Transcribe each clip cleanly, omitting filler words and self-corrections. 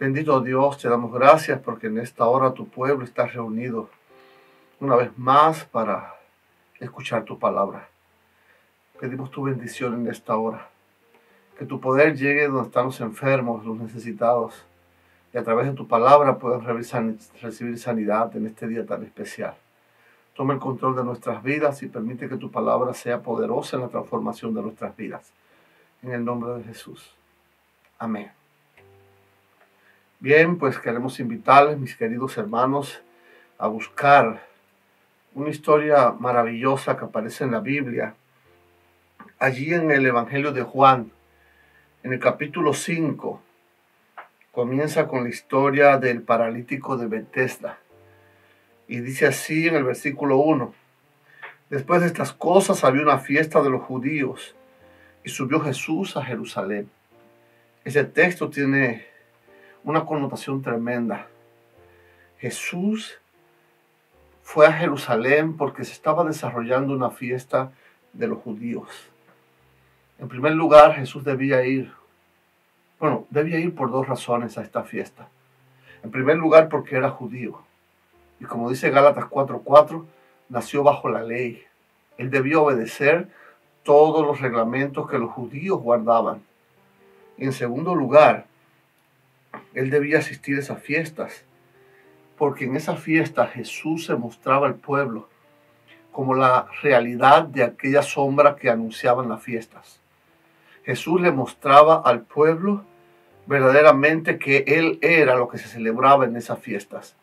Bendito Dios, te damos gracias porque en esta hora tu pueblo está reunido una vez más para escuchar tu palabra. Pedimos tu bendición en esta hora. Que tu poder llegue donde están los enfermos, los necesitados, y a través de tu palabra puedan recibir sanidad en este día tan especial. Toma el control de nuestras vidas y permite que tu palabra sea poderosa en la transformación de nuestras vidas. En el nombre de Jesús. Amén. Bien, pues queremos invitarles, mis queridos hermanos, a buscar una historia maravillosa que aparece en la Biblia. Allí en el Evangelio de Juan, en el capítulo 5, comienza con la historia del paralítico de Betesda. Y dice así en el versículo 1: Después de estas cosas había una fiesta de los judíos y subió Jesús a Jerusalén. Ese texto tiene una connotación tremenda. Jesús fue a Jerusalén porque se estaba desarrollando una fiesta de los judíos. En primer lugar, Jesús debía ir por dos razones a esta fiesta. En primer lugar, porque era judío. Y como dice Gálatas 4:4, nació bajo la ley. Él debió obedecer todos los reglamentos que los judíos guardaban. Y en segundo lugar, él debía asistir a esas fiestas, porque en esa fiesta Jesús se mostraba al pueblo como la realidad de aquella sombra que anunciaban las fiestas. Jesús le mostraba al pueblo verdaderamente que Él era lo que se celebraba en esas fiestas.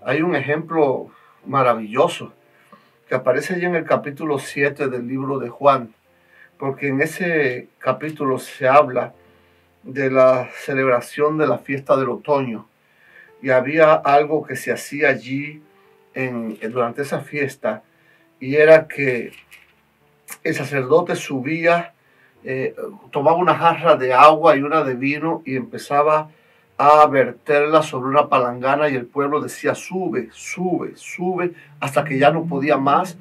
Hay un ejemplo maravilloso que aparece allí en el capítulo 7 del libro de Juan, porque en ese capítulo se habla de la celebración de la fiesta del otoño, y había algo que se hacía allí durante esa fiesta, y era que el sacerdote subía, tomaba una jarra de agua y una de vino y empezaba a verterla sobre una palangana, y el pueblo decía: sube, sube, sube, hasta que ya no podía más.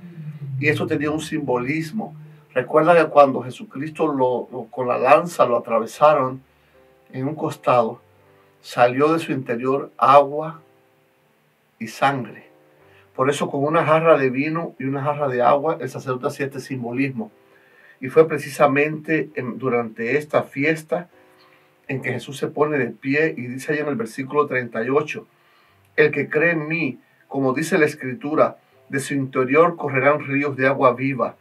Y eso tenía un simbolismo. Recuerda que cuando Jesucristo con la lanza lo atravesaron en un costado, salió de su interior agua y sangre. Por eso, con una jarra de vino y una jarra de agua, el sacerdote hacía este simbolismo. Y fue precisamente durante esta fiesta en que Jesús se pone de pie y dice ahí en el versículo 38: el que cree en mí, como dice la Escritura, de su interior correrán ríos de agua viva.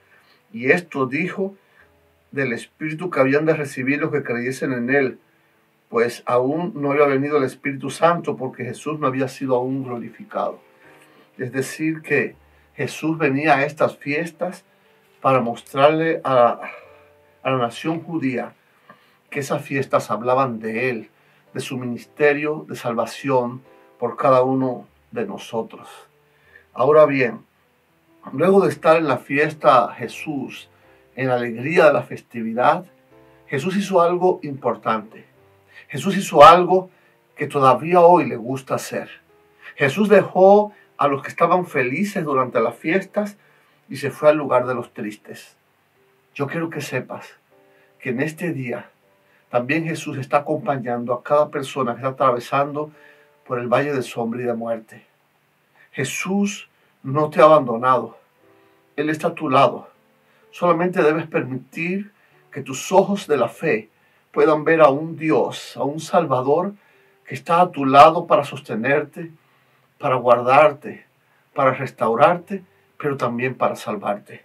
Y esto dijo del Espíritu que habían de recibir los que creyesen en él, pues aún no había venido el Espíritu Santo, porque Jesús no había sido aún glorificado. Es decir, que Jesús venía a estas fiestas para mostrarle a la nación judía que esas fiestas hablaban de Él, de su ministerio de salvación por cada uno de nosotros. Ahora bien, luego de estar en la fiesta Jesús, en la alegría de la festividad, Jesús hizo algo importante. Jesús hizo algo que todavía hoy le gusta hacer. Jesús dejó a los que estaban felices durante las fiestas y se fue al lugar de los tristes. Yo quiero que sepas que en este día también Jesús está acompañando a cada persona que está atravesando por el valle de sombra y de muerte. Jesús no te ha abandonado. Él está a tu lado. Solamente debes permitir que tus ojos de la fe puedan ver a un Dios, a un Salvador que está a tu lado para sostenerte, para guardarte, para restaurarte, pero también para salvarte.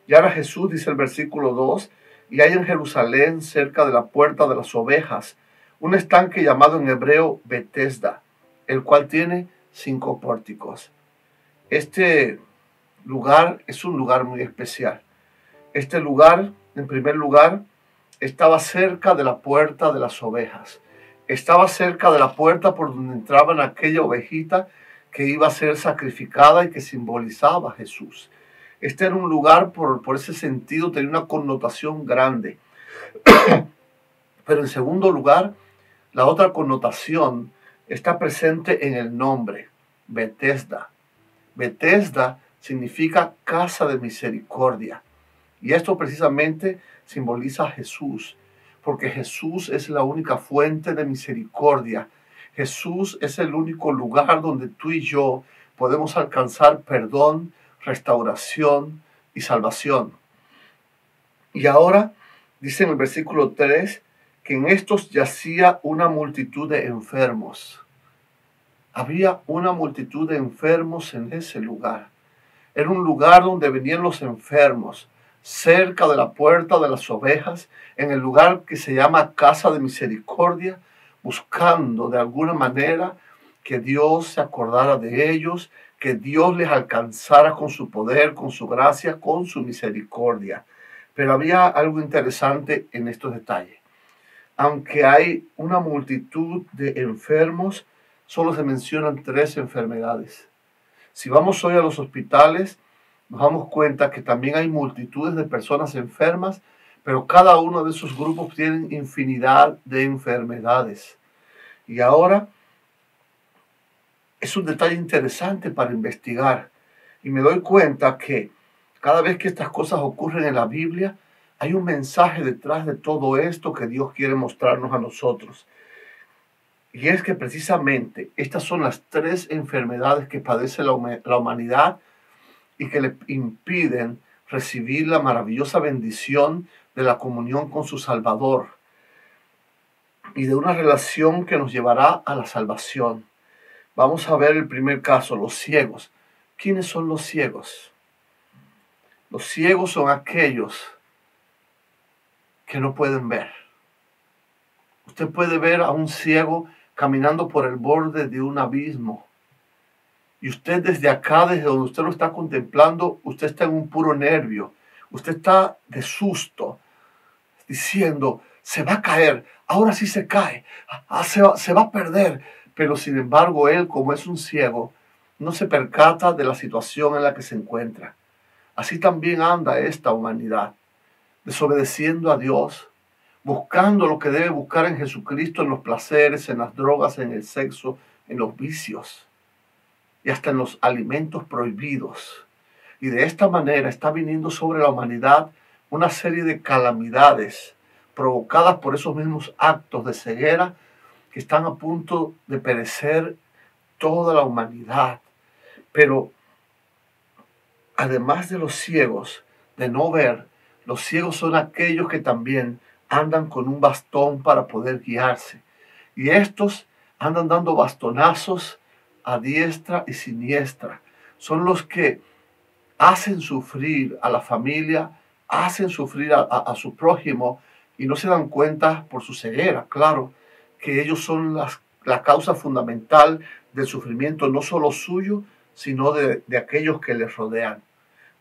Y ahora Jesús dice el versículo 2: y hay en Jerusalén, cerca de la puerta de las ovejas, un estanque llamado en hebreo Betesda, el cual tiene 5 pórticos. Este lugar es un lugar muy especial. Este lugar, en primer lugar, estaba cerca de la puerta de las ovejas. Estaba cerca de la puerta por donde entraban aquella ovejita que iba a ser sacrificada y que simbolizaba a Jesús. Este era un lugar, por ese sentido, tenía una connotación grande. Pero en segundo lugar, la otra connotación está presente en el nombre, Betesda. Betesda significa casa de misericordia. Y esto precisamente simboliza a Jesús, porque Jesús es la única fuente de misericordia. Jesús es el único lugar donde tú y yo podemos alcanzar perdón, restauración y salvación. Y ahora dice en el versículo 3 que en estos yacía una multitud de enfermos. Había una multitud de enfermos en ese lugar. Era un lugar donde venían los enfermos, cerca de la puerta de las ovejas, en el lugar que se llama Casa de Misericordia, buscando de alguna manera que Dios se acordara de ellos, que Dios les alcanzara con su poder, con su gracia, con su misericordia. Pero había algo interesante en estos detalles. Aunque hay una multitud de enfermos, solo se mencionan 3 enfermedades. Si vamos hoy a los hospitales, nos damos cuenta que también hay multitudes de personas enfermas, pero cada uno de esos grupos tienen infinidad de enfermedades. Y ahora es un detalle interesante para investigar. Y me doy cuenta que cada vez que estas cosas ocurren en la Biblia, hay un mensaje detrás de todo esto que Dios quiere mostrarnos a nosotros. Y es que precisamente estas son las 3 enfermedades que padece la humanidad y que le impiden recibir la maravillosa bendición de la comunión con su Salvador y de una relación que nos llevará a la salvación. Vamos a ver el primer caso, los ciegos. ¿Quiénes son los ciegos? Los ciegos son aquellos que no pueden ver. Usted puede ver a un ciego caminando por el borde de un abismo. Y usted desde acá, desde donde usted lo está contemplando, usted está en un puro nervio. Usted está de susto, diciendo, se va a caer, ahora sí se cae, se va a perder. Pero sin embargo, él, como es un ciego, no se percata de la situación en la que se encuentra. Así también anda esta humanidad, desobedeciendo a Dios, buscando lo que debe buscar en Jesucristo, en los placeres, en las drogas, en el sexo, en los vicios y hasta en los alimentos prohibidos. Y de esta manera está viniendo sobre la humanidad una serie de calamidades provocadas por esos mismos actos de ceguera que están a punto de perecer toda la humanidad. Pero además de los ciegos, de no ver, los ciegos son aquellos que también andan con un bastón para poder guiarse. Y estos andan dando bastonazos a diestra y siniestra. Son los que hacen sufrir a la familia, hacen sufrir a su prójimo y no se dan cuenta por su ceguera, claro, que ellos son la causa fundamental del sufrimiento, no solo suyo, sino de aquellos que les rodean.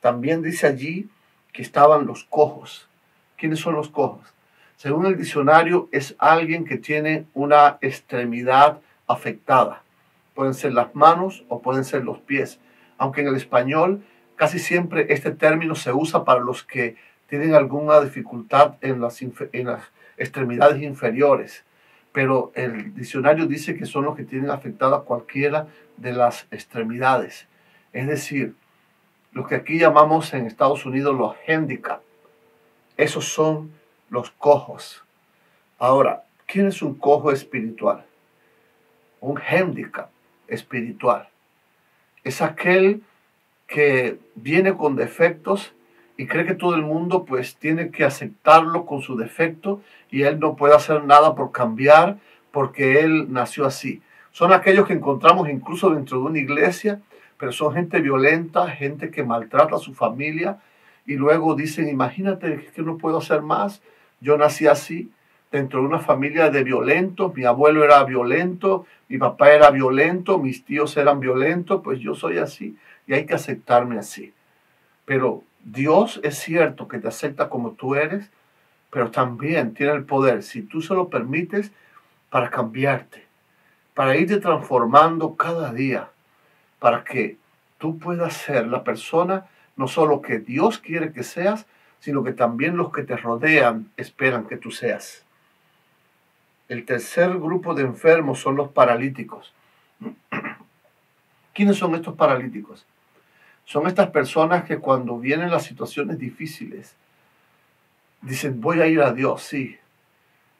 También dice allí que estaban los cojos. ¿Quiénes son los cojos? Según el diccionario, es alguien que tiene una extremidad afectada. Pueden ser las manos o pueden ser los pies. Aunque en el español casi siempre este término se usa para los que tienen alguna dificultad en las extremidades inferiores. Pero el diccionario dice que son los que tienen afectada cualquiera de las extremidades. Es decir, los que aquí llamamos en Estados Unidos los handicap. Esos son los cojos. Ahora, ¿quién es un cojo espiritual? Un handicap espiritual. Es aquel que viene con defectos y cree que todo el mundo pues tiene que aceptarlo con su defecto y él no puede hacer nada por cambiar porque él nació así. Son aquellos que encontramos incluso dentro de una iglesia, pero son gente violenta, gente que maltrata a su familia y luego dicen, imagínate que no puedo hacer más, yo nací así, dentro de una familia de violentos, mi abuelo era violento, mi papá era violento, mis tíos eran violentos, pues yo soy así y hay que aceptarme así. Pero Dios es cierto que te acepta como tú eres, pero también tiene el poder, si tú se lo permites, para cambiarte, para irte transformando cada día, para que tú puedas ser la persona no solo que Dios quiere que seas, sino que también los que te rodean esperan que tú seas. El tercer grupo de enfermos son los paralíticos. ¿Quiénes son estos paralíticos? Son estas personas que cuando vienen las situaciones difíciles, dicen, voy a ir a Dios, sí,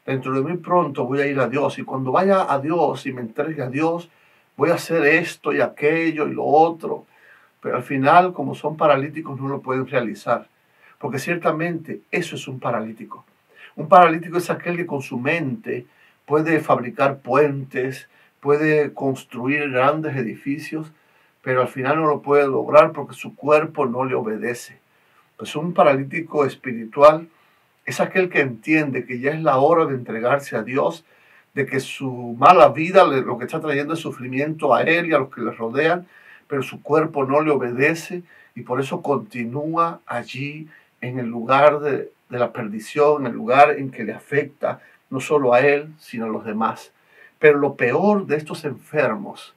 dentro de muy pronto voy a ir a Dios, y cuando vaya a Dios y me entregue a Dios, voy a hacer esto y aquello y lo otro. Pero al final, como son paralíticos, no lo pueden realizar. Porque ciertamente eso es un paralítico. Un paralítico es aquel que con su mente puede fabricar puentes, puede construir grandes edificios, pero al final no lo puede lograr porque su cuerpo no le obedece. Pues un paralítico espiritual es aquel que entiende que ya es la hora de entregarse a Dios, de que su mala vida lo que está trayendo es sufrimiento a él y a los que le rodean, pero su cuerpo no le obedece y por eso continúa allí en el lugar de la perdición, en el lugar en que le afecta no solo a él, sino a los demás. Pero lo peor de estos enfermos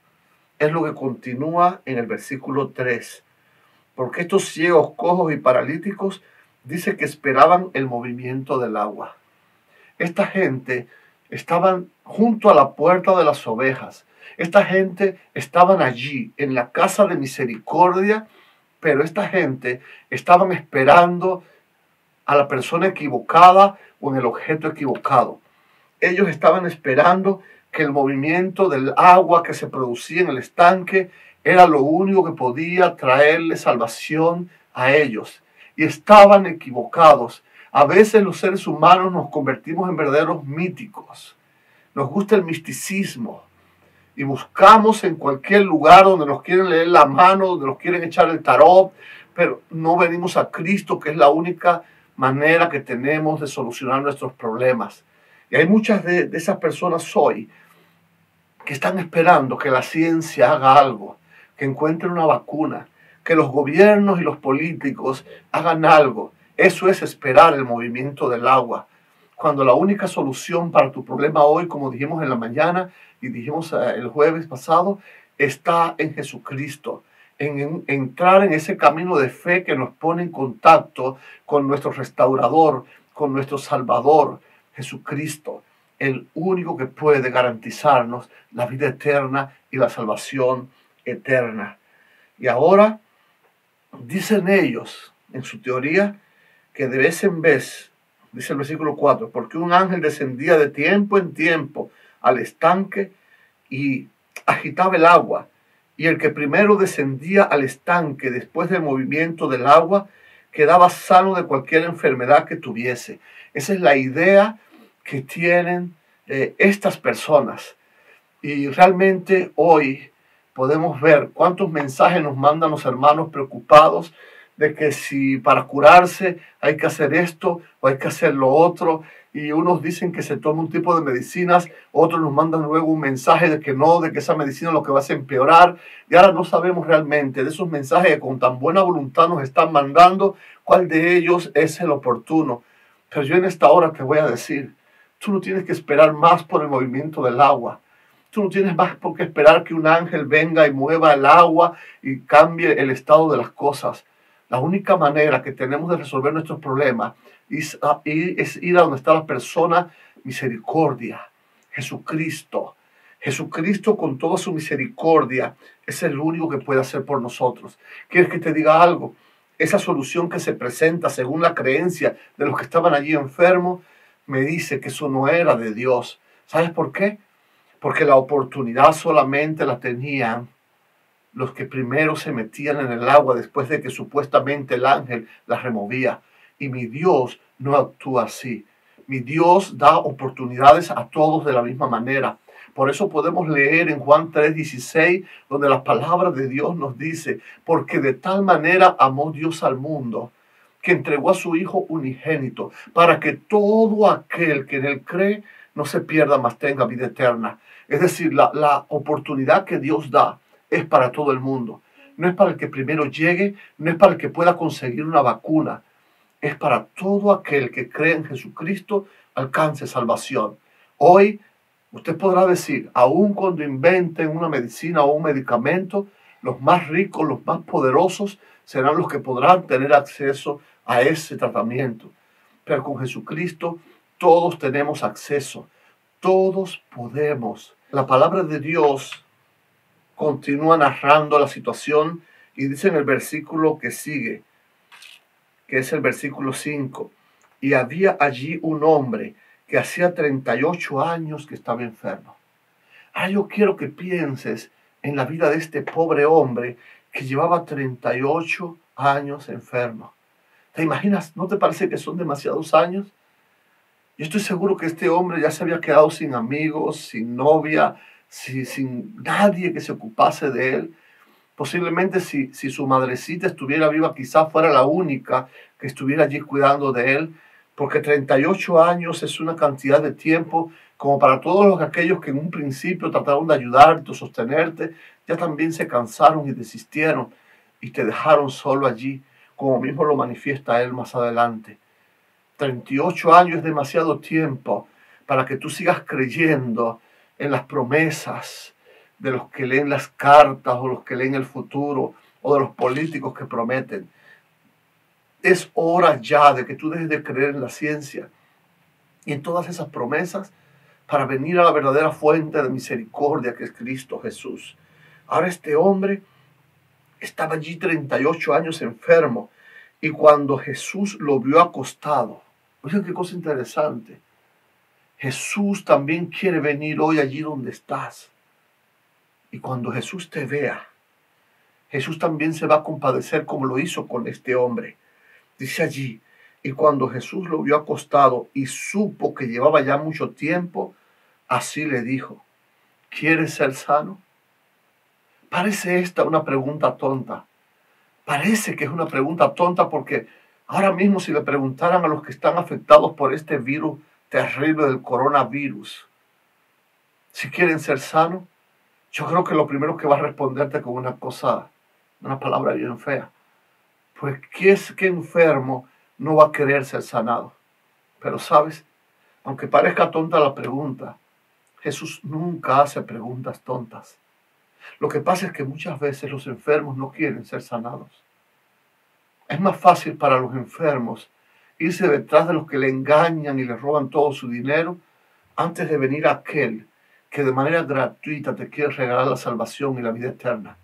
es lo que continúa en el versículo 3, porque estos ciegos, cojos y paralíticos dice que esperaban el movimiento del agua. Esta gente estaban junto a la puerta de las ovejas. Esta gente estaban allí en la casa de misericordia, pero esta gente estaban esperando a la persona equivocada o en el objeto equivocado. Ellos estaban esperando que el movimiento del agua que se producía en el estanque era lo único que podía traerle salvación a ellos. Y estaban equivocados. A veces los seres humanos nos convertimos en verdaderos míticos. Nos gusta el misticismo y buscamos en cualquier lugar donde nos quieren leer la mano, donde nos quieren echar el tarot, pero no venimos a Cristo, que es la única manera que tenemos de solucionar nuestros problemas. Y hay muchas de esas personas hoy que están esperando que la ciencia haga algo, que encuentren una vacuna, que los gobiernos y los políticos hagan algo. Eso es esperar el movimiento del agua. Cuando la única solución para tu problema hoy, como dijimos en la mañana y dijimos el jueves pasado, está en Jesucristo, en entrar en ese camino de fe que nos pone en contacto con nuestro restaurador, con nuestro Salvador, Jesucristo, el único que puede garantizarnos la vida eterna y la salvación eterna. Y ahora dicen ellos, en su teoría, que de vez en vez, dice el versículo 4, porque un ángel descendía de tiempo en tiempo al estanque y agitaba el agua, y el que primero descendía al estanque después del movimiento del agua quedaba sano de cualquier enfermedad que tuviese. Esa es la idea que tienen estas personas. Y realmente hoy podemos ver cuántos mensajes nos mandan los hermanos preocupados de que si para curarse hay que hacer esto o hay que hacer lo otro, y unos dicen que se toma un tipo de medicinas, otros nos mandan luego un mensaje de que no, de que esa medicina lo que va a hacer empeorar, y ahora no sabemos realmente de esos mensajes que con tan buena voluntad nos están mandando, cuál de ellos es el oportuno. Pero yo en esta hora te voy a decir, tú no tienes que esperar más por el movimiento del agua. Tú no tienes más por qué esperar que un ángel venga y mueva el agua y cambie el estado de las cosas. La única manera que tenemos de resolver nuestros problemas es ir a donde está la persona misericordia, Jesucristo. Jesucristo con toda su misericordia es el único que puede hacer por nosotros. ¿Quieres que te diga algo? Esa solución que se presenta según la creencia de los que estaban allí enfermos, me dice que eso no era de Dios. ¿Sabes por qué? Porque la oportunidad solamente la tenían los que primero se metían en el agua después de que supuestamente el ángel la removía. Y mi Dios no actúa así. Mi Dios da oportunidades a todos de la misma manera. Por eso podemos leer en Juan 3:16, donde las palabras de Dios nos dice, porque de tal manera amó Dios al mundo, que entregó a su Hijo unigénito, para que todo aquel que en él cree no se pierda, mas tenga vida eterna. Es decir, la oportunidad que Dios da es para todo el mundo. No es para el que primero llegue, no es para el que pueda conseguir una vacuna. Es para todo aquel que cree en Jesucristo, alcance salvación. Hoy, usted podrá decir, aun cuando inventen una medicina o un medicamento, los más ricos, los más poderosos, serán los que podrán tener acceso a ese tratamiento. Pero con Jesucristo, todos tenemos acceso. Todos podemos. La palabra de Dios continúa narrando la situación y dice en el versículo que sigue, que es el versículo 5, y había allí un hombre que hacía 38 años que estaba enfermo. Ahora yo quiero que pienses en la vida de este pobre hombre que llevaba 38 años enfermo. ¿Te imaginas? ¿No te parece que son demasiados años? Yo estoy seguro que este hombre ya se había quedado sin amigos, sin novia, sin nadie que se ocupase de él. Posiblemente si su madrecita estuviera viva, quizás fuera la única que estuviera allí cuidando de él, porque 38 años es una cantidad de tiempo como para todos aquellos que en un principio trataron de ayudarte o sostenerte, ya también se cansaron y desistieron y te dejaron solo allí, como mismo lo manifiesta él más adelante. 38 años es demasiado tiempo para que tú sigas creyendo en las promesas de los que leen las cartas o los que leen el futuro o de los políticos que prometen. Es hora ya de que tú dejes de creer en la ciencia y en todas esas promesas para venir a la verdadera fuente de misericordia que es Cristo Jesús. Ahora este hombre estaba allí 38 años enfermo y cuando Jesús lo vio acostado, oigan qué cosa interesante, Jesús también quiere venir hoy allí donde estás. Y cuando Jesús te vea, Jesús también se va a compadecer como lo hizo con este hombre. Dice allí, y cuando Jesús lo vio acostado y supo que llevaba ya mucho tiempo, así le dijo, ¿quieres ser sano? Parece esta una pregunta tonta. Parece que es una pregunta tonta porque ahora mismo si le preguntaran a los que están afectados por este virus terrible del coronavirus, si quieren ser sanos, yo creo que lo primero que va a responderte con una cosa, una palabra bien fea. Pues, ¿qué enfermo no va a querer ser sanado? Pero, ¿sabes? Aunque parezca tonta la pregunta, Jesús nunca hace preguntas tontas. Lo que pasa es que muchas veces los enfermos no quieren ser sanados. Es más fácil para los enfermos irse detrás de los que le engañan y le roban todo su dinero antes de venir a aquel que de manera gratuita te quiere regalar la salvación y la vida eterna.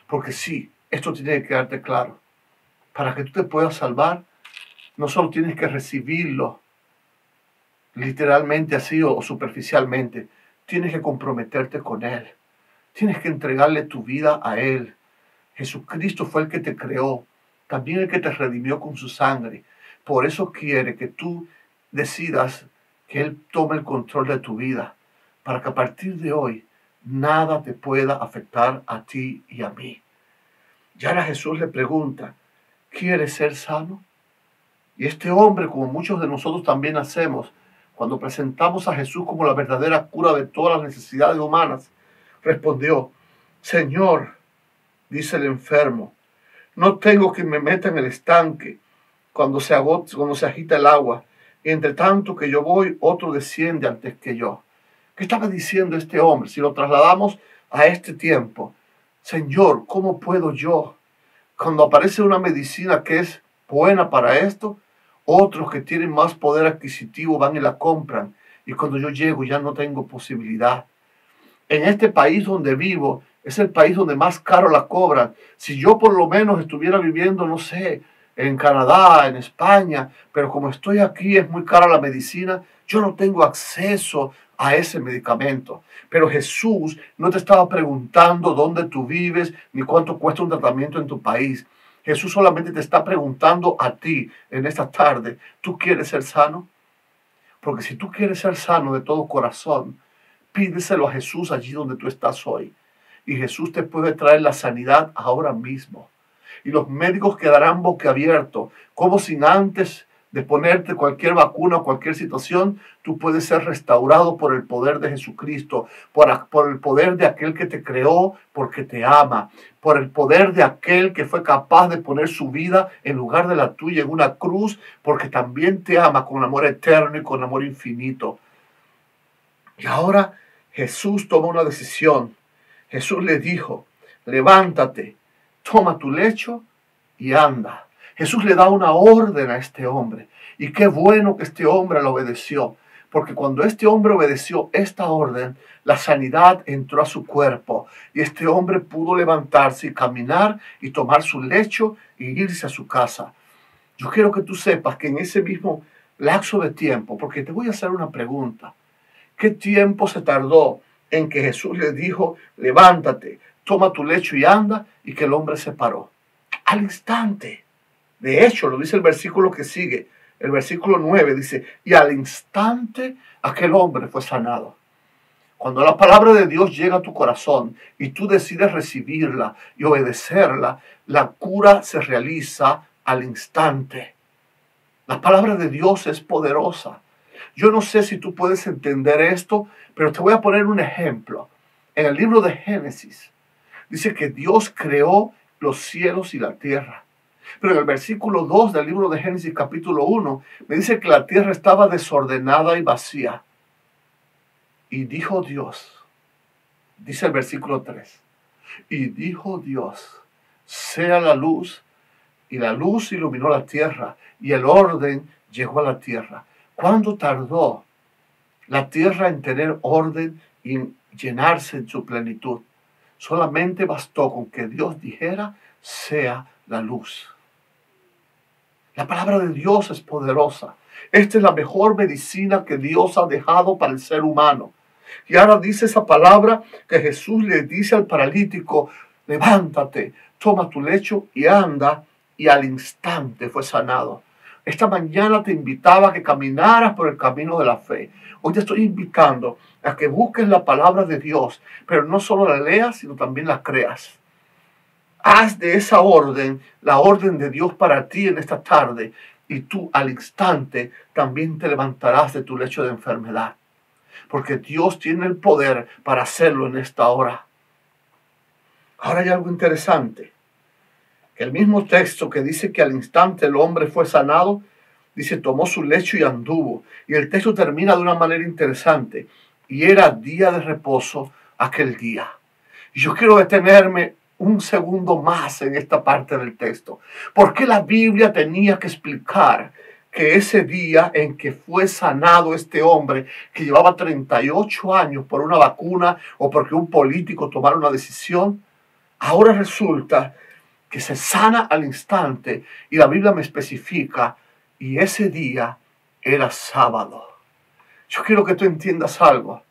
Porque sí, esto tiene que quedarte claro. Para que tú te puedas salvar, no solo tienes que recibirlo literalmente así o superficialmente, tienes que comprometerte con Él. Tienes que entregarle tu vida a Él. Jesucristo fue el que te creó, también el que te redimió con su sangre. Por eso quiere que tú decidas que Él tome el control de tu vida, para que a partir de hoy nada te pueda afectar a ti y a mí. Y ahora Jesús le pregunta, ¿quieres ser sano? Y este hombre, como muchos de nosotros también hacemos, cuando presentamos a Jesús como la verdadera cura de todas las necesidades humanas, respondió, Señor, dice el enfermo, no tengo que me meta en el estanque cuando se agita el agua, y entre tanto que yo voy, otro desciende antes que yo. ¿Qué estaba diciendo este hombre? Si lo trasladamos a este tiempo, Señor, ¿cómo puedo yo? Cuando aparece una medicina que es buena para esto, otros que tienen más poder adquisitivo van y la compran. Y cuando yo llego ya no tengo posibilidad. En este país donde vivo, es el país donde más caro la cobran. Si yo por lo menos estuviera viviendo, no sé, en Canadá, en España, pero como estoy aquí es muy cara la medicina, yo no tengo acceso a ese medicamento. Pero Jesús no te estaba preguntando dónde tú vives ni cuánto cuesta un tratamiento en tu país. Jesús solamente te está preguntando a ti en esta tarde, ¿tú quieres ser sano? Porque si tú quieres ser sano de todo corazón, pídeselo a Jesús allí donde tú estás hoy. Y Jesús te puede traer la sanidad ahora mismo. Y los médicos quedarán boquiabiertos, como sin antes de ponerte cualquier vacuna o cualquier situación, tú puedes ser restaurado por el poder de Jesucristo, por el poder de aquel que te creó porque te ama, por el poder de aquel que fue capaz de poner su vida en lugar de la tuya en una cruz, porque también te ama con amor eterno y con amor infinito. Y ahora Jesús toma una decisión. Jesús le dijo, levántate, toma tu lecho y anda. Jesús le da una orden a este hombre. Y qué bueno que este hombre lo obedeció. Porque cuando este hombre obedeció esta orden, la sanidad entró a su cuerpo. Y este hombre pudo levantarse y caminar y tomar su lecho y irse a su casa. Yo quiero que tú sepas que en ese mismo lapso de tiempo, porque te voy a hacer una pregunta. ¿Qué tiempo se tardó en que Jesús le dijo, levántate, toma tu lecho y anda, y que el hombre se paró? Al instante. De hecho, lo dice el versículo que sigue, el versículo 9 dice, y al instante aquel hombre fue sanado. Cuando la palabra de Dios llega a tu corazón y tú decides recibirla y obedecerla, la cura se realiza al instante. La palabra de Dios es poderosa. Yo no sé si tú puedes entender esto, pero te voy a poner un ejemplo. En el libro de Génesis dice que Dios creó los cielos y la tierra. Pero en el versículo 2 del libro de Génesis capítulo 1 me dice que la tierra estaba desordenada y vacía. Y dijo Dios, dice el versículo 3, y dijo Dios, sea la luz, y la luz iluminó la tierra, y el orden llegó a la tierra. ¿Cuándo tardó la tierra en tener orden y llenarse en su plenitud? Solamente bastó con que Dios dijera, sea la luz. La palabra de Dios es poderosa. Esta es la mejor medicina que Dios ha dejado para el ser humano. Y ahora dice esa palabra que Jesús le dice al paralítico, levántate, toma tu lecho y anda, y al instante fue sanado. Esta mañana te invitaba a que caminaras por el camino de la fe. Hoy te estoy invitando a que busques la palabra de Dios, pero no solo la leas, sino también la creas. Haz de esa orden la orden de Dios para ti en esta tarde, y tú al instante también te levantarás de tu lecho de enfermedad. Porque Dios tiene el poder para hacerlo en esta hora. Ahora hay algo interesante. El mismo texto que dice que al instante el hombre fue sanado, dice, tomó su lecho y anduvo. Y el texto termina de una manera interesante. Y era día de reposo aquel día. Y yo quiero detenerme un segundo más en esta parte del texto. ¿Por qué la Biblia tenía que explicar que ese día en que fue sanado este hombre que llevaba 38 años por una vacuna o porque un político tomara una decisión, ahora resulta que se sana al instante? Y la Biblia me especifica, y ese día era sábado. Yo quiero que tú entiendas algo.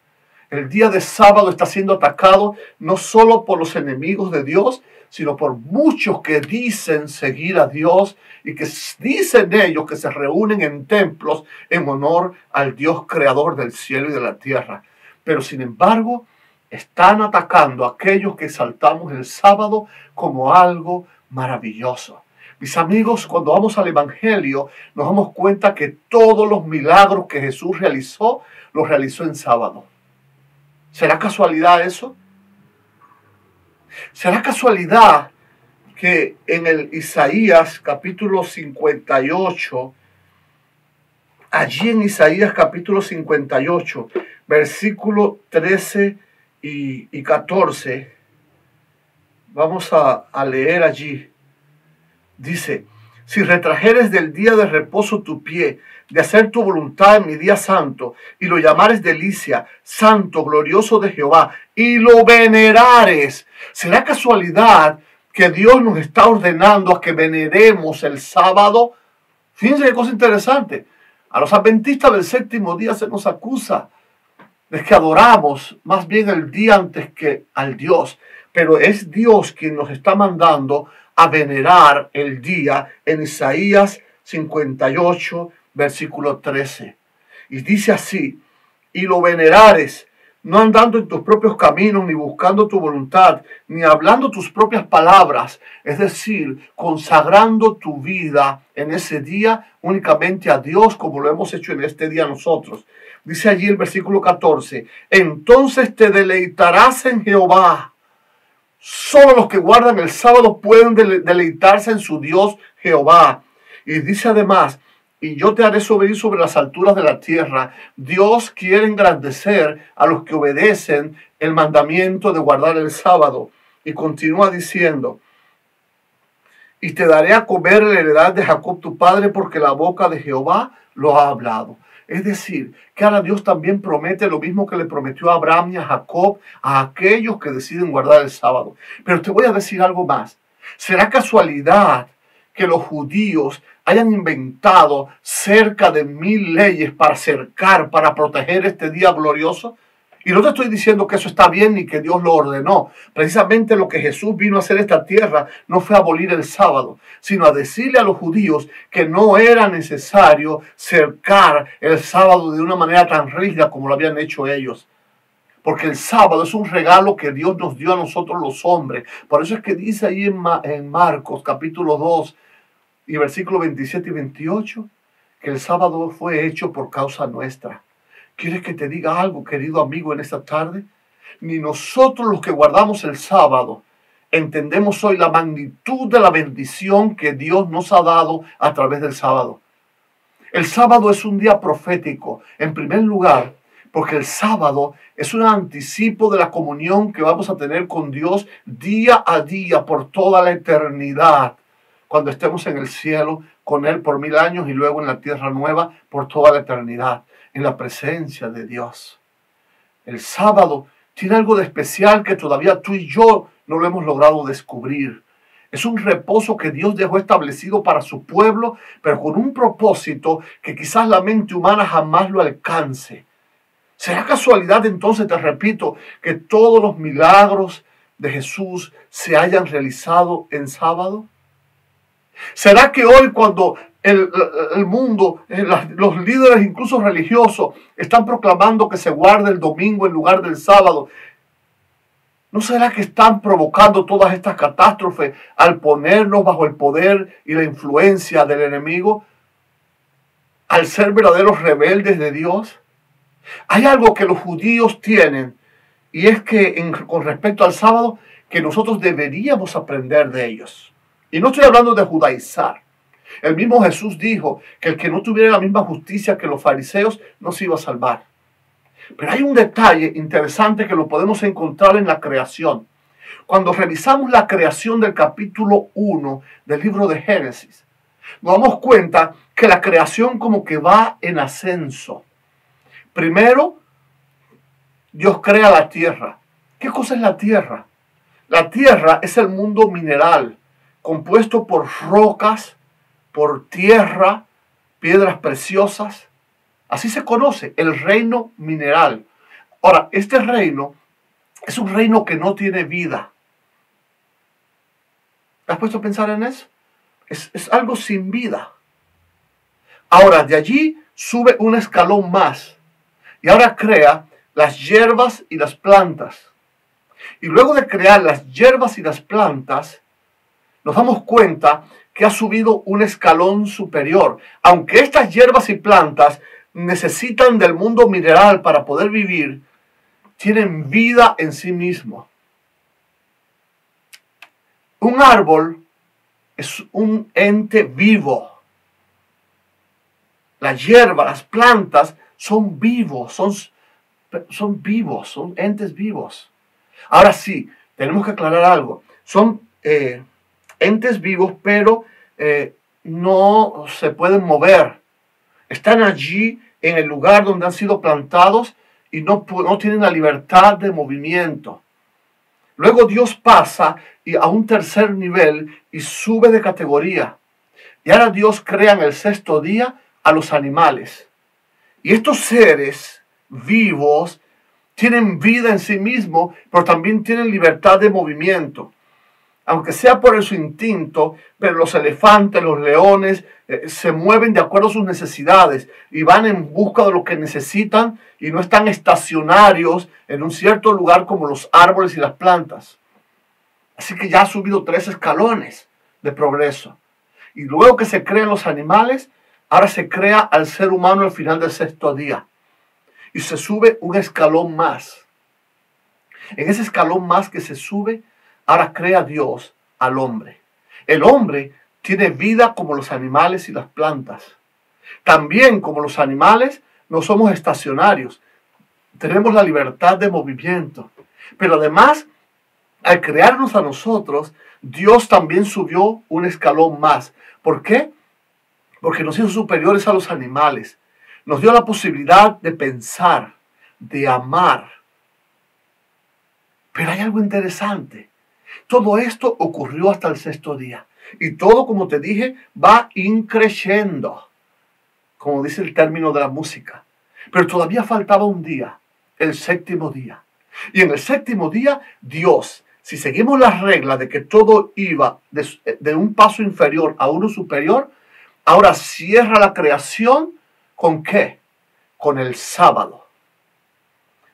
El día de sábado está siendo atacado no solo por los enemigos de Dios, sino por muchos que dicen seguir a Dios y que dicen ellos que se reúnen en templos en honor al Dios creador del cielo y de la tierra. Pero sin embargo, están atacando a aquellos que exaltamos el sábado como algo maravilloso. Mis amigos, cuando vamos al Evangelio, nos damos cuenta que todos los milagros que Jesús realizó, los realizó en sábado. ¿Será casualidad eso? ¿Será casualidad que en el Isaías capítulo 58, allí en Isaías capítulo 58, versículo 13 y 14, vamos a leer allí, dice, si retrajeres del día de reposo tu pie, de hacer tu voluntad en mi día santo, y lo llamares delicia, santo, glorioso de Jehová, y lo venerares. ¿Será casualidad que Dios nos está ordenando a que veneremos el sábado? Fíjense qué cosa interesante. A los adventistas del séptimo día se nos acusa de que adoramos más bien el día antes que al Dios. Pero es Dios quien nos está mandando a venerar el día en Isaías 58, versículo 13. Y dice así, y lo venerares, no andando en tus propios caminos, ni buscando tu voluntad, ni hablando tus propias palabras, es decir, consagrando tu vida en ese día únicamente a Dios, como lo hemos hecho en este día nosotros. Dice allí el versículo 14, entonces te deleitarás en Jehová. Solo los que guardan el sábado pueden deleitarse en su Dios Jehová. Y dice además, y yo te haré subir sobre las alturas de la tierra. Dios quiere engrandecer a los que obedecen el mandamiento de guardar el sábado. Y continúa diciendo, y te daré a comer la heredad de Jacob tu padre, porque la boca de Jehová lo ha hablado. Es decir, que ahora Dios también promete lo mismo que le prometió a Abraham y a Jacob, a aquellos que deciden guardar el sábado. Pero te voy a decir algo más. ¿Será casualidad que los judíos hayan inventado cerca de 1000 leyes para cercar, para proteger este día glorioso? Y no te estoy diciendo que eso está bien ni que Dios lo ordenó. Precisamente lo que Jesús vino a hacer en esta tierra no fue abolir el sábado, sino a decirle a los judíos que no era necesario cercar el sábado de una manera tan rígida como lo habían hecho ellos. Porque el sábado es un regalo que Dios nos dio a nosotros los hombres. Por eso es que dice ahí en Marcos capítulo 2 y versículos 27 y 28 que el sábado fue hecho por causa nuestra. ¿Quieres que te diga algo, querido amigo, en esta tarde? Ni nosotros los que guardamos el sábado entendemos hoy la magnitud de la bendición que Dios nos ha dado a través del sábado. El sábado es un día profético, en primer lugar, porque el sábado es un anticipo de la comunión que vamos a tener con Dios día a día por toda la eternidad, cuando estemos en el cielo con Él por 1000 años y luego en la tierra nueva por toda la eternidad, en la presencia de Dios. El sábado tiene algo de especial que todavía tú y yo no lo hemos logrado descubrir. Es un reposo que Dios dejó establecido para su pueblo, pero con un propósito que quizás la mente humana jamás lo alcance. ¿Será casualidad entonces, te repito, que todos los milagros de Jesús se hayan realizado en sábado? ¿Será que hoy cuando el mundo, los líderes incluso religiosos están proclamando que se guarde el domingo en lugar del sábado, ¿no será que están provocando todas estas catástrofes al ponernos bajo el poder y la influencia del enemigo, al ser verdaderos rebeldes de Dios? Hay algo que los judíos tienen, y es que con respecto al sábado, que nosotros deberíamos aprender de ellos. Y no estoy hablando de judaizar. El mismo Jesús dijo que el que no tuviera la misma justicia que los fariseos no se iba a salvar. Pero hay un detalle interesante que lo podemos encontrar en la creación. Cuando revisamos la creación del capítulo 1 del libro de Génesis, nos damos cuenta que la creación como que va en ascenso. Primero, Dios crea la tierra. ¿Qué cosa es la tierra? La tierra es el mundo mineral, compuesto por rocas, por tierra, piedras preciosas. Así se conoce, el reino mineral. Ahora, este reino es un reino que no tiene vida. ¿Te has puesto a pensar en eso? Es algo sin vida. Ahora, de allí sube un escalón más. Y ahora crea las hierbas y las plantas. Y luego de crear las hierbas y las plantas, nos damos cuenta que ha subido un escalón superior. Aunque estas hierbas y plantas necesitan del mundo mineral para poder vivir, tienen vida en sí mismo. Un árbol es un ente vivo. La hierba, las plantas son vivos, son vivos, son entes vivos. Ahora sí, tenemos que aclarar algo. Son entes vivos, pero no se pueden mover. Están allí en el lugar donde han sido plantados y no tienen la libertad de movimiento. Luego Dios pasa a un tercer nivel y sube de categoría. Y ahora Dios crea en el 6º día a los animales. Y estos seres vivos tienen vida en sí mismos, pero también tienen libertad de movimiento. Aunque sea por su instinto, pero los elefantes, los leones, se mueven de acuerdo a sus necesidades y van en busca de lo que necesitan y no están estacionarios en un cierto lugar como los árboles y las plantas. Así que ya ha subido 3 escalones de progreso. Y luego que se crean los animales, ahora se crea al ser humano al final del 6º día. Y se sube un escalón más. En ese escalón más que se sube, ahora crea Dios al hombre. El hombre tiene vida como los animales y las plantas. También como los animales no somos estacionarios. Tenemos la libertad de movimiento. Pero además, al crearnos a nosotros, Dios también subió un escalón más. ¿Por qué? Porque nos hizo superiores a los animales. Nos dio la posibilidad de pensar, de amar. Pero hay algo interesante. Todo esto ocurrió hasta el 6º día. Y todo, como te dije, va increciendo, como dice el término de la música. Pero todavía faltaba un día, el séptimo día. Y en el séptimo día, Dios, si seguimos las reglas de que todo iba de un paso inferior a uno superior, ahora cierra la creación ¿con qué? Con el sábado.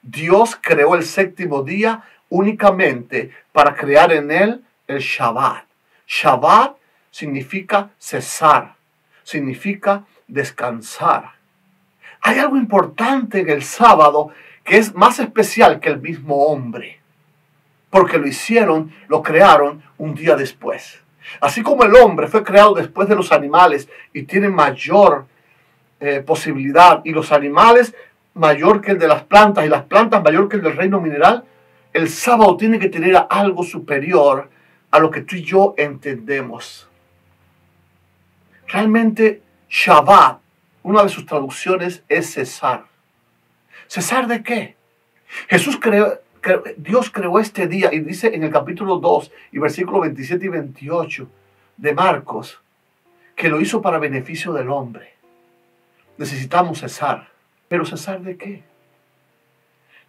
Dios creó el séptimo día únicamente para crear en él el Shabbat. Shabbat significa cesar, significa descansar. Hay algo importante en el sábado que es más especial que el mismo hombre, porque lo crearon un día después. Así como el hombre fue creado después de los animales y tiene mayor posibilidad, y los animales mayor que el de las plantas y las plantas mayor que el del reino mineral, el sábado tiene que tener algo superior a lo que tú y yo entendemos. Realmente Shabbat, una de sus traducciones es cesar. ¿Cesar de qué? Dios creó este día, y dice en el capítulo 2 y versículos 27 y 28 de Marcos, que lo hizo para beneficio del hombre. Necesitamos cesar. ¿Pero cesar de qué?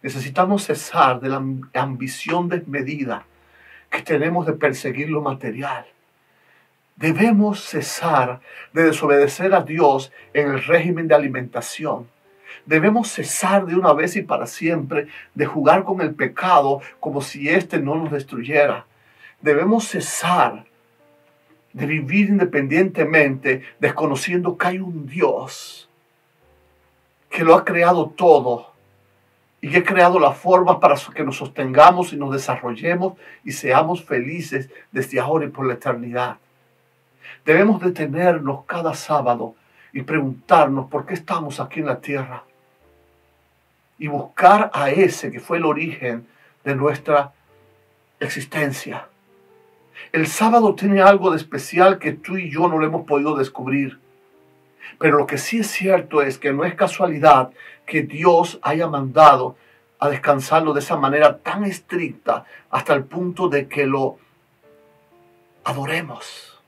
Necesitamos cesar de la ambición desmedida que tenemos de perseguir lo material. Debemos cesar de desobedecer a Dios en el régimen de alimentación. Debemos cesar de una vez y para siempre de jugar con el pecado como si éste no nos destruyera. Debemos cesar de vivir independientemente, desconociendo que hay un Dios que lo ha creado todo y que ha creado las formas para que nos sostengamos y nos desarrollemos y seamos felices desde ahora y por la eternidad. Debemos detenernos cada sábado y preguntarnos por qué estamos aquí en la tierra y buscar a ese que fue el origen de nuestra existencia. El sábado tiene algo de especial que tú y yo no lo hemos podido descubrir. Pero lo que sí es cierto es que no es casualidad que Dios haya mandado a descansarlo de esa manera tan estricta hasta el punto de que lo adoremos.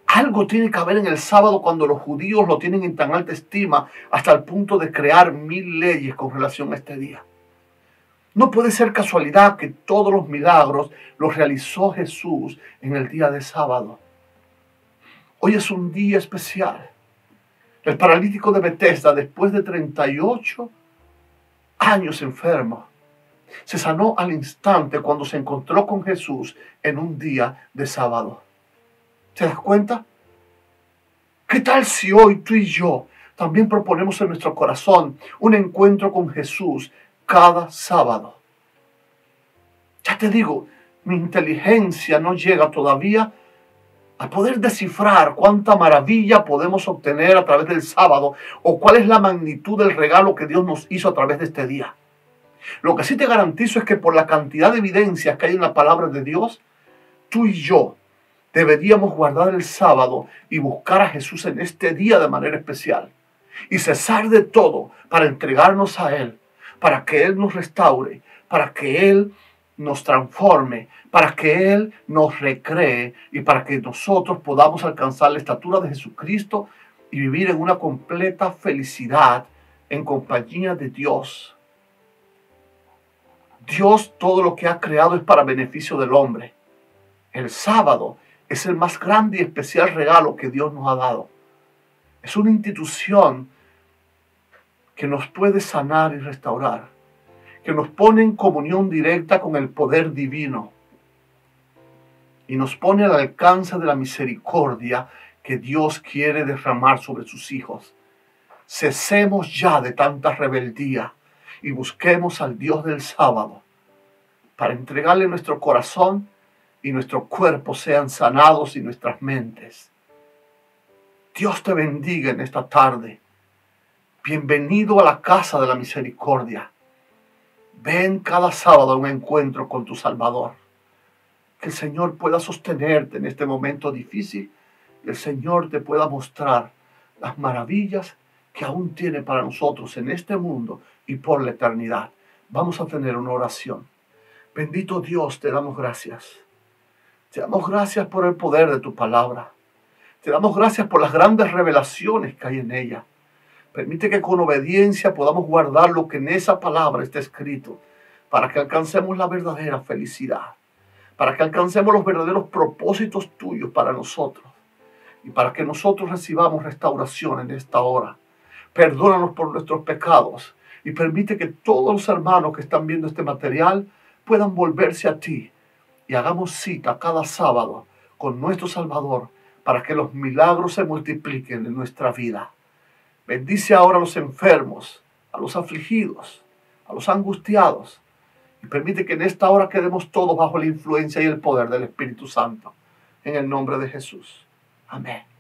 Algo tiene que haber en el sábado cuando los judíos lo tienen en tan alta estima hasta el punto de crear 1000 leyes con relación a este día. No puede ser casualidad que todos los milagros los realizó Jesús en el día de sábado. Hoy es un día especial. El paralítico de Betesda, después de 38 años enfermo, se sanó al instante cuando se encontró con Jesús en un día de sábado. ¿Te das cuenta? ¿Qué tal si hoy tú y yo también proponemos en nuestro corazón un encuentro con Jesús cada sábado? Ya te digo, mi inteligencia no llega todavía a poder descifrar cuánta maravilla podemos obtener a través del sábado o cuál es la magnitud del regalo que Dios nos hizo a través de este día. Lo que sí te garantizo es que por la cantidad de evidencias que hay en la palabra de Dios, tú y yo deberíamos guardar el sábado y buscar a Jesús en este día de manera especial y cesar de todo para entregarnos a Él, para que Él nos restaure, para que Él nos transforme, para que Él nos recree y para que nosotros podamos alcanzar la estatura de Jesucristo y vivir en una completa felicidad en compañía de Dios. Dios todo lo que ha creado es para beneficio del hombre. El sábado es el más grande y especial regalo que Dios nos ha dado. Es una institución que nos puede sanar y restaurar, que nos pone en comunión directa con el poder divino y nos pone al alcance de la misericordia que Dios quiere derramar sobre sus hijos. Cesemos ya de tanta rebeldía y busquemos al Dios del sábado para entregarle nuestro corazón y nuestro cuerpo sean sanados y nuestras mentes. Dios te bendiga en esta tarde. Bienvenido a la casa de la misericordia. Ven cada sábado a un encuentro con tu Salvador. Que el Señor pueda sostenerte en este momento difícil y el Señor te pueda mostrar las maravillas que aún tiene para nosotros en este mundo y por la eternidad. Vamos a tener una oración. Bendito Dios, te damos gracias. Te damos gracias por el poder de tu palabra. Te damos gracias por las grandes revelaciones que hay en ella. Permite que con obediencia podamos guardar lo que en esa palabra está escrito, para que alcancemos la verdadera felicidad, para que alcancemos los verdaderos propósitos tuyos para nosotros y para que nosotros recibamos restauración en esta hora. Perdónanos por nuestros pecados y permite que todos los hermanos que están viendo este material puedan volverse a ti y hagamos cita cada sábado con nuestro Salvador para que los milagros se multipliquen en nuestra vida. Bendice ahora a los enfermos, a los afligidos, a los angustiados y permite que en esta hora quedemos todos bajo la influencia y el poder del Espíritu Santo. En el nombre de Jesús. Amén.